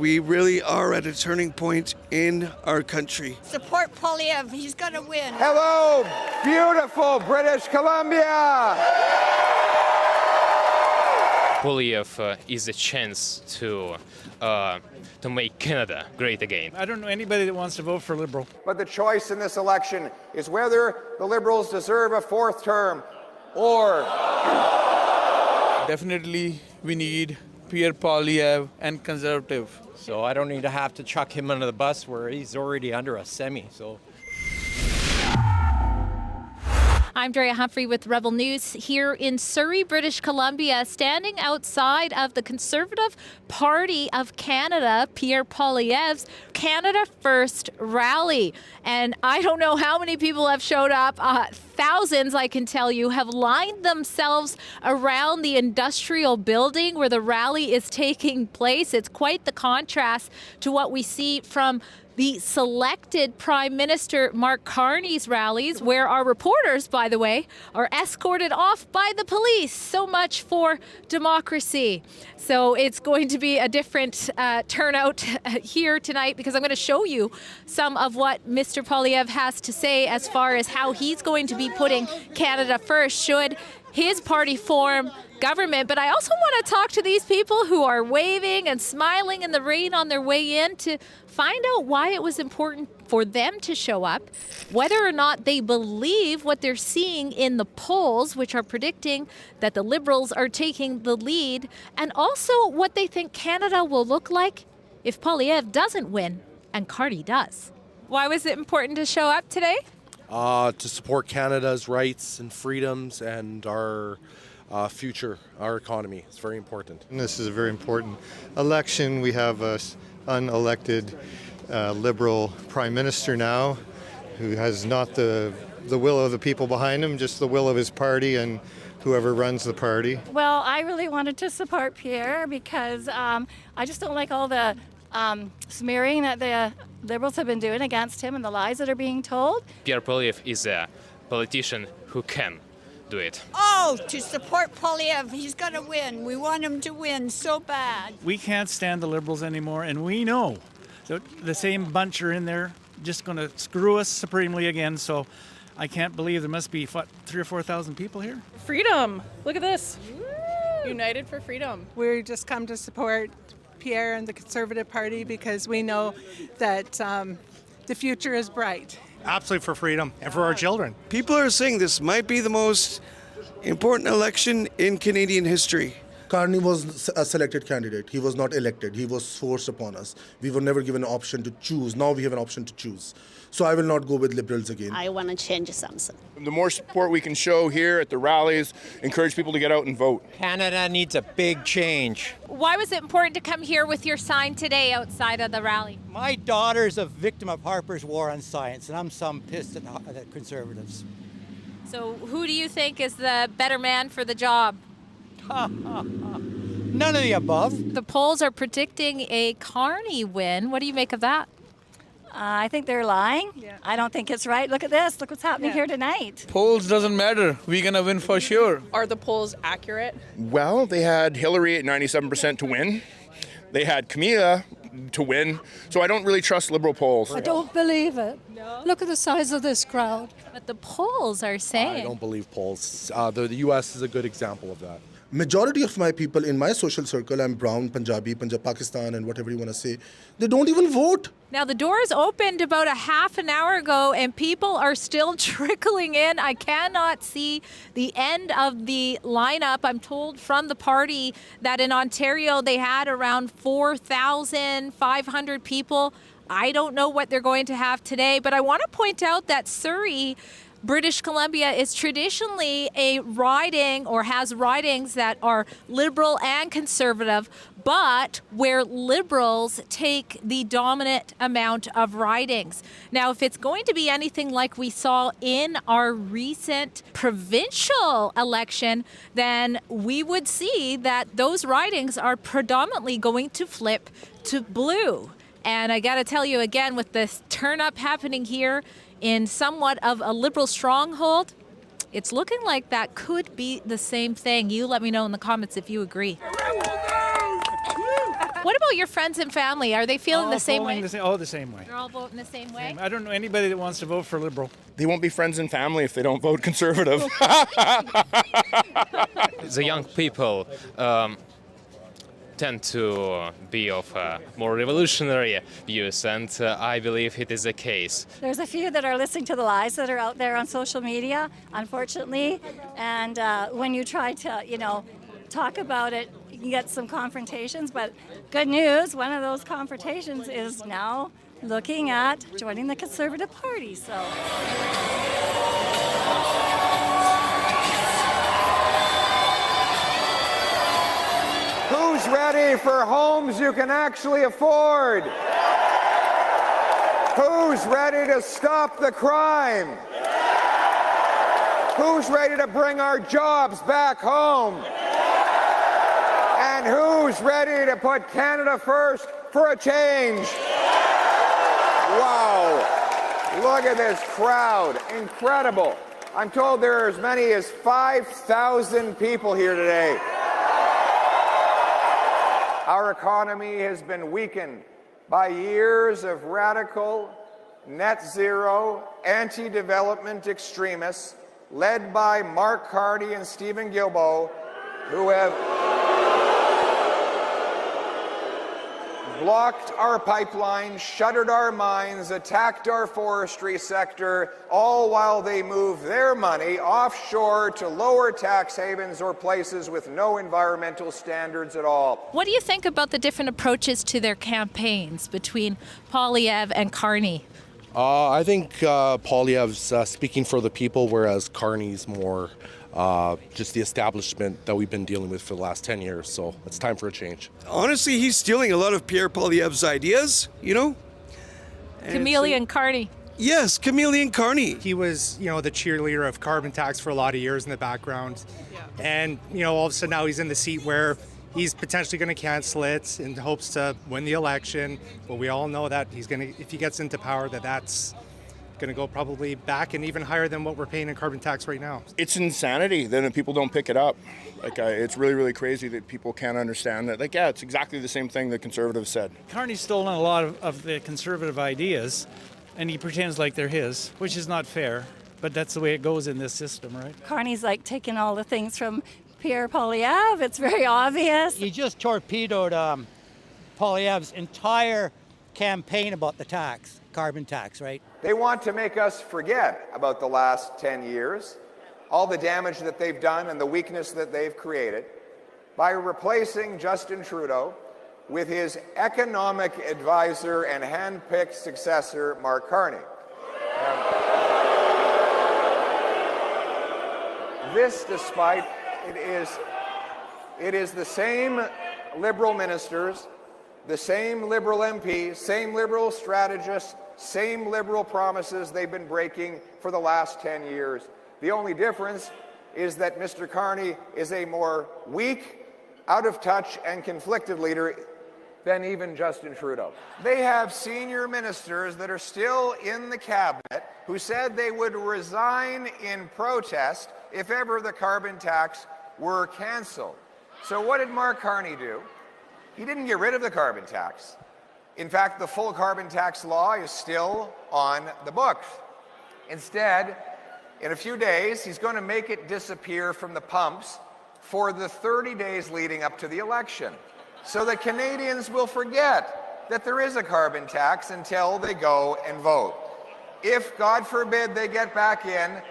We really are at a turning point in our country. Support Poilievre. He's going to win. Hello, beautiful British Columbia. Poilievre is a chance to make Canada great again. I don't know anybody that wants to vote for Liberal. But the choice in this election is whether the Liberals deserve a fourth term or... Definitely we need Pierre Poilievre and Conservative. So I don't need to have to chuck him under the bus where he's already under a semi. So. I'm Drea Humphrey with Rebel News here in Surrey, British Columbia, standing outside of the Conservative Party of Canada, Pierre Poilievre's Canada First rally. And I don't know how many people have showed up. Thousands, I can tell you, have lined themselves around the industrial building where the rally is taking place. It's quite the contrast to what we see from the selected Prime Minister Mark Carney's rallies, where our reporters, by the way, are escorted off by the police. So much for democracy. So it's going to be a different turnout here tonight, because I'm going to show you some of what Mr. Poilievre has to say as far as how he's going to be putting Canada first should his party form government. But I also want to talk to these people who are waving and smiling in the rain on their way in to find out why it was important for them to show up, whether or not they believe what they're seeing in the polls, which are predicting that the Liberals are taking the lead, and also what they think Canada will look like if Poilievre doesn't win and Carney does. Why was it important to show up today? To support Canada's rights and freedoms and our future, our economy. It's very important. And this is a very important election. We have an unelected Liberal Prime Minister now who has not the will of the people behind him, just the will of his party and whoever runs the party. Well, I really wanted to support Pierre because I just don't like all the smearing that the Liberals have been doing against him and the lies that are being told. Pierre Poilievre is a politician who can do it. Oh, to support Poilievre. He's going to win. We want him to win so bad. We can't stand the Liberals anymore, and we know that the same bunch are in there just going to screw us supremely again. So I can't believe there must be 3,000 or 4,000 people here. Freedom. Look at this. Woo! United for freedom. We just come to support Pierre and the Conservative Party because we know that the future is bright. Absolutely for freedom and for our children. People are saying this might be the most important election in Canadian history. Carney was a selected candidate. He was not elected. He was forced upon us. We were never given an option to choose. Now we have an option to choose. So I will not go with Liberals again. I want to change something. The more support we can show here at the rallies, encourage people to get out and vote. Canada needs a big change. Why was it important to come here with your sign today outside of the rally? My daughter's a victim of Harper's War on Science, and I'm some pissed at the Conservatives. So who do you think is the better man for the job? None of the above. The polls are predicting a Carney win. What do you make of that? I think they're lying. Yeah. I don't think it's right. Look at this. Look what's happening here tonight. Polls doesn't matter. We're going to win for sure. Are the polls accurate? Well, they had Hillary at 97% to win. They had Camilla to win. So I don't really trust Liberal polls. I don't believe it. No? Look at the size of this crowd. But the polls are saying. I don't believe polls. The U.S. is a good example of that. Majority of my people in my social circle, I'm brown, Punjabi, Pakistan, and whatever you want to say, they don't even vote. Now, the doors opened about a half an hour ago, and people are still trickling in. I cannot see the end of the lineup. I'm told from the party that in Ontario, they had around 4,500 people. I don't know what they're going to have today, but I want to point out that Surrey, British Columbia, is traditionally a riding or has ridings that are Liberal and Conservative, but where Liberals take the dominant amount of ridings. Now, if it's going to be anything like we saw in our recent provincial election, then we would see that those ridings are predominantly going to flip to blue. And I got to tell you again, with this turn up happening here in somewhat of a Liberal stronghold, it's looking like that could be the same thing. You let me know in the comments if you agree. What about your friends and family? Are they feeling the same way? The same way. They're all voting the same way? I don't know anybody that wants to vote for Liberal. They won't be friends and family if they don't vote Conservative. The young people tend to be of more revolutionary views, and I believe it is the case. There's a few that are listening to the lies that are out there on social media, unfortunately, and when you try to, talk about it, you can get some confrontations, but good news, one of those confrontations is now looking at joining the Conservative Party, so. Who's ready for homes you can actually afford? Who's ready to stop the crime? Who's ready to bring our jobs back home? And who's ready to put Canada first for a change? Wow. Look at this crowd. Incredible. I'm told there are as many as 5,000 people here today. Our economy has been weakened by years of radical, net zero, anti-development extremists led by Mark Carney and Stephen Guilbeault, who have blocked our pipelines, shuttered our mines, attacked our forestry sector, all while they move their money offshore to lower tax havens or places with no environmental standards at all. What do you think about the different approaches to their campaigns between Poilievre and Carney? I think Poilievre's speaking for the people, whereas Carney's more just the establishment that we've been dealing with for the last 10 years. So it's time for a change. Honestly, he's stealing a lot of Pierre Poilievre's ideas, Chameleon Carney. Yes, Chameleon Carney. He was, the cheerleader of carbon tax for a lot of years in the background. Yeah. And, all of a sudden now he's in the seat where he's potentially going to cancel it in hopes to win the election. But we all know that if he gets into power, that's going to go probably back and even higher than what we're paying in carbon tax right now. It's insanity then if people don't pick it up. It's really, really crazy that people can't understand that. It's exactly the same thing the Conservatives said. Carney's stolen a lot of the Conservative ideas, and he pretends like they're his, which is not fair, but that's the way it goes in this system, right? Carney's like taking all the things from Pierre Poilievre. It's very obvious. He just torpedoed Poilievre's entire campaign about the tax, carbon tax, right? They want to make us forget about the last 10 years, all the damage that they've done and the weakness that they've created, by replacing Justin Trudeau with his economic advisor and hand-picked successor, Mark Carney. This, despite it is the same Liberal ministers, the same Liberal MPs, same Liberal strategists, same Liberal promises they've been breaking for the last 10 years. The only difference is that Mr. Carney is a more weak, out-of-touch, and conflicted leader than even Justin Trudeau. They have senior ministers that are still in the cabinet who said they would resign in protest if ever the carbon tax were cancelled. So what did Mark Carney do? He didn't get rid of the carbon tax. In fact, the full carbon tax law is still on the books. Instead, in a few days, he's going to make it disappear from the pumps for the 30 days leading up to the election, so that Canadians will forget that there is a carbon tax until they go and vote. If, God forbid, they get back in,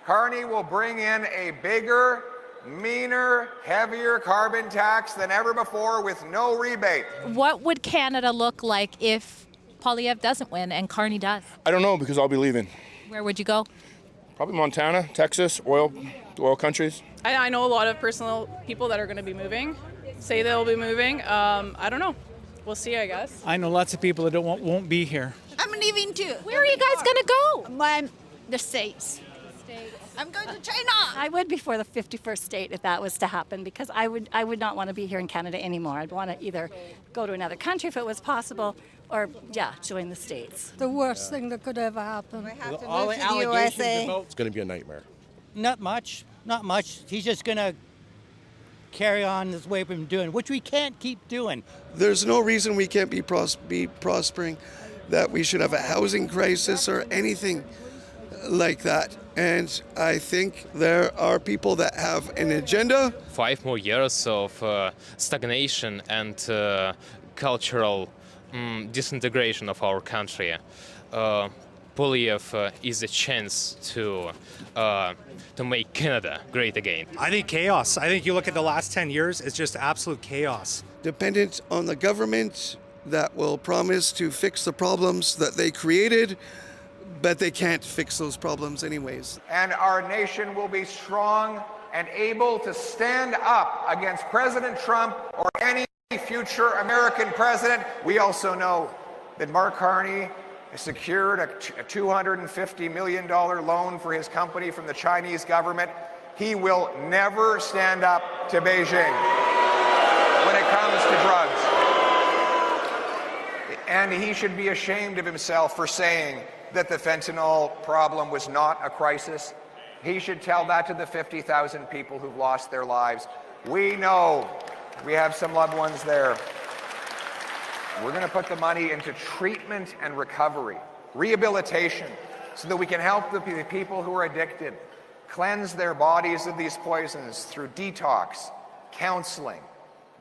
Carney will bring in a bigger, meaner, heavier carbon tax than ever before with no rebate. What would Canada look like if Poilievre doesn't win and Carney does? I don't know, because I'll be leaving. Where would you go? Probably Montana, Texas, oil countries. I know a lot of personal people that are going to be moving, say they'll be moving. I don't know. We'll see, I guess. I know lots of people that won't be here. I'm leaving too. Where are you guys going to go? The States. I'm going to China. I would before the 51st state if that was to happen, because I would not want to be here in Canada anymore. I'd want to either go to another country if it was possible, or join the States. The worst thing that could ever happen. We have to move to the USA. It's going to be a nightmare. Not much. He's just going to carry on this way we've been doing, which we can't keep doing. There's no reason we can't be prospering, that we should have a housing crisis or anything like that. And I think there are people that have an agenda. 5 more years of stagnation and cultural disintegration of our country. Poilievre is a chance to make Canada great again. I think chaos. I think you look at the last 10 years, it's just absolute chaos. Dependent on the government that will promise to fix the problems that they created, but they can't fix those problems anyways. And our nation will be strong and able to stand up against President Trump or any future American president. We also know that Mark Carney has secured a $250 million loan for his company from the Chinese government. He will never stand up to Beijing when it comes to drugs. And he should be ashamed of himself for saying that the fentanyl problem was not a crisis. He should tell that to the 50,000 people who've lost their lives. We know we have some loved ones there. We're going to put the money into treatment and recovery, rehabilitation, so that we can help the people who are addicted cleanse their bodies of these poisons through detox, counseling,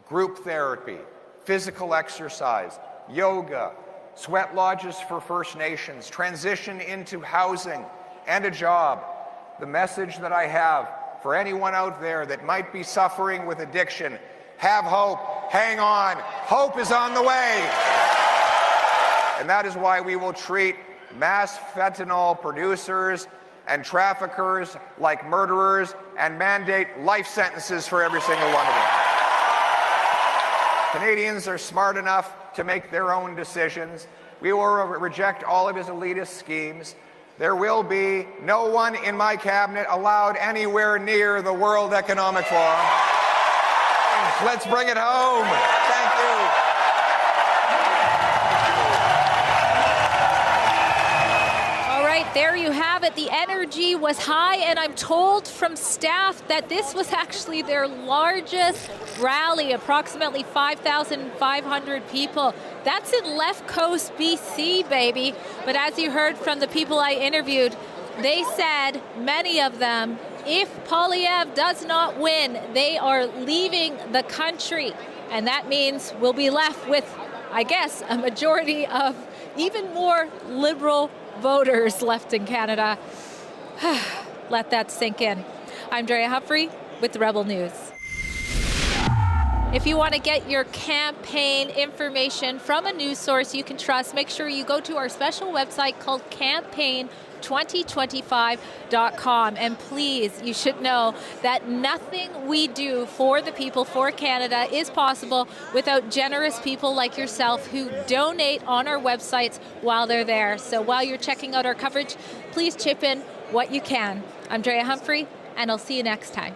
group therapy, physical exercise, yoga, sweat lodges for First Nations, transition into housing and a job. The message that I have for anyone out there that might be suffering with addiction: have hope, hang on, hope is on the way. And that is why we will treat mass fentanyl producers and traffickers like murderers and mandate life sentences for every single one of them. Canadians are smart enough to make their own decisions. We will reject all of his elitist schemes. There will be no one in my cabinet allowed anywhere near the World Economic Forum. Let's bring it home. Thank you. All right, there you have it. The energy was high, and I'm told from staff that this was actually their largest rally, approximately 5,500 people. That's in Left Coast, BC, baby. But as you heard from the people I interviewed, they said, many of them, if Poilievre does not win, they are leaving the country. And that means we'll be left with, I guess, a majority of even more Liberal voters left in Canada. Let that sink in. I'm Drea Humphrey with the Rebel News. If you want to get your campaign information from a news source you can trust, make sure you go to our special website called campaign2025.com. And please, you should know that nothing we do for the people, for Canada, is possible without generous people like yourself who donate on our websites while they're there. So while you're checking out our coverage, please chip in what you can. I'm Drea Humphrey, and I'll see you next time.